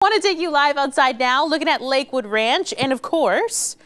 want to take you live outside now, looking at Lakewood Ranch, and of course,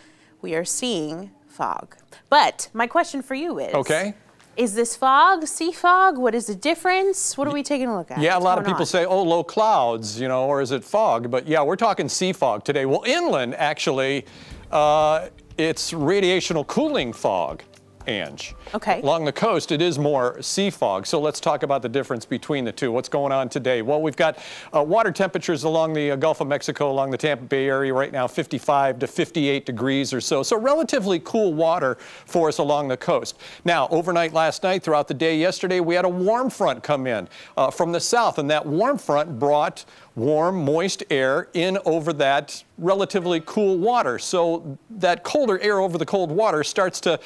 we are seeing fog. But my question for you is, okay, is this fog, sea fog? What is the difference? What are we taking a look at? Yeah, What's a lot of going people on? say, oh, low clouds, you know, or is it fog? But yeah, we're talking sea fog today. Well, inland, actually, it's radiational cooling fog, Ange. Okay. Along the coast, it is more sea fog. So let's talk about the difference between the two. What's going on today? Well, we've got water temperatures along the Gulf of Mexico, along the Tampa Bay area right now, 55 to 58 degrees or so. So relatively cool water for us along the coast. Now, overnight last night, throughout the day yesterday, we had a warm front come in from the south, and that warm front brought warm, moist air in over that relatively cool water. So that colder air over the cold water starts to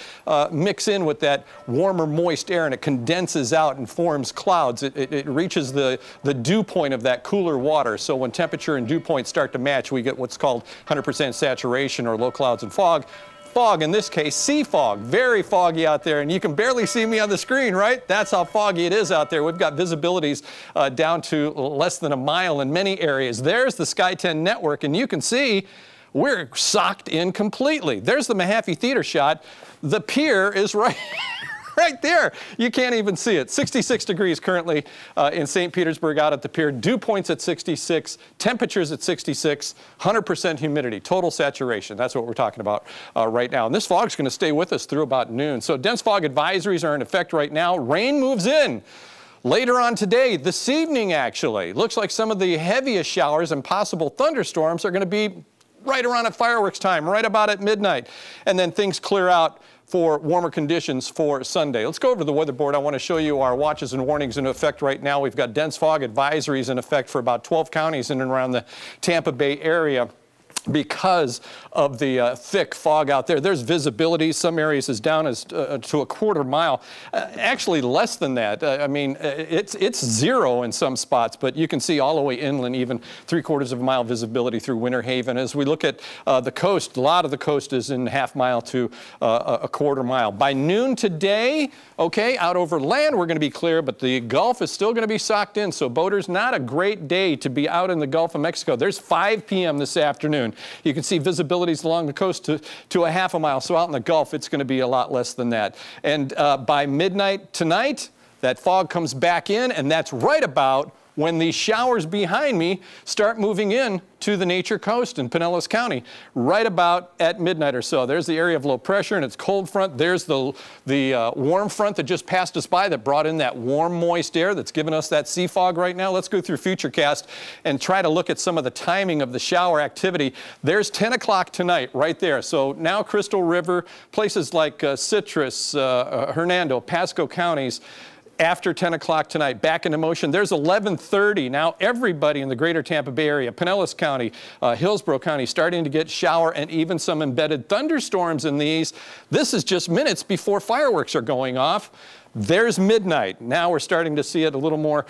mix in with that warmer, moist air, and it condenses out and forms clouds. It reaches the dew point of that cooler water. So when temperature and dew point start to match, we get what's called 100% saturation, or low clouds and fog. Fog, in this case, sea fog. Very foggy out there, and you can barely see me on the screen, right? That's how foggy it is out there. We've got visibilities down to less than a mile in many areas. There's the Sky 10 network, and you can see we're socked in completely. There's the Mahaffey Theater shot. The pier is right there. You can't even see it. 66 degrees currently in St. Petersburg out at the pier. Dew points at 66, temperatures at 66, 100% humidity, total saturation. That's what we're talking about right now. And this fog's going to stay with us through about noon. So dense fog advisories are in effect right now. Rain moves in later on today, this evening actually. Looks like some of the heaviest showers and possible thunderstorms are going to be right around at fireworks time, right about at midnight. And then things clear out for warmer conditions for Sunday. Let's go over to the weather board. I want to show you our watches and warnings in effect right now. We've got dense fog advisories in effect for about 12 counties in and around the Tampa Bay area because of the thick fog out there. There's visibility. Some areas as down as to a quarter mile. Actually less than that. I mean, it's zero in some spots, but you can see all the way inland, even 3/4 of a mile visibility through Winter Haven. As we look at the coast, a lot of the coast is in half mile to a quarter mile. By noon today, okay, out over land, we're going to be clear, but the Gulf is still going to be socked in. So boaters, not a great day to be out in the Gulf of Mexico. There's 5 p.m. this afternoon. You can see visibilities along the coast to a half a mile. So out in the Gulf, it's going to be a lot less than that. And by midnight tonight, that fog comes back in, and that's right about when these showers behind me start moving in to the Nature Coast in Pinellas County, right about at midnight or so. There's the area of low pressure and its cold front. There's the warm front that just passed us by that brought in that warm, moist air that's giving us that sea fog right now. Let's go through Futurecast and try to look at some of the timing of the shower activity. There's 10 o'clock tonight right there. So now Crystal River, places like Citrus, Hernando, Pasco counties, after 10 o'clock tonight, back into motion. There's 11:30. Now everybody in the greater Tampa Bay area, Pinellas County, Hillsborough County, starting to get shower and even some embedded thunderstorms in these. This is just minutes before fireworks are going off. There's midnight. Now we're starting to see it a little more,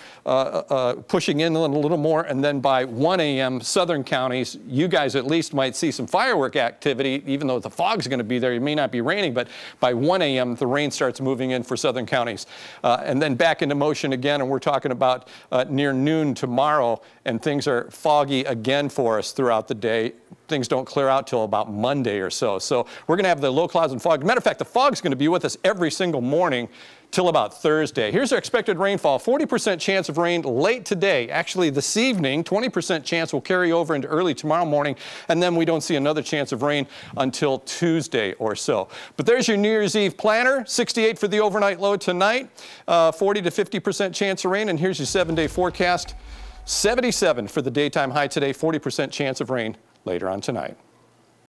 pushing in a little more, and then by 1 a.m., southern counties, you guys at least might see some firework activity, even though the fog's going to be there. It may not be raining, but by 1 a.m., the rain starts moving in for southern counties. And then back into motion again, and we're talking about near noon tomorrow, and things are foggy again for us throughout the day. Things don't clear out till about Monday or so. So we're going to have the low clouds and fog. Matter of fact, the fog's going to be with us every single morning till about Thursday. Here's our expected rainfall. 40% chance of rain late today. Actually, this evening, 20% chance will carry over into early tomorrow morning, and then we don't see another chance of rain until Tuesday or so. But there's your New Year's Eve planner. 68 for the overnight low tonight, 40 to 50% chance of rain, and here's your 7-day forecast. 77 for the daytime high today, 40% chance of rain later on tonight.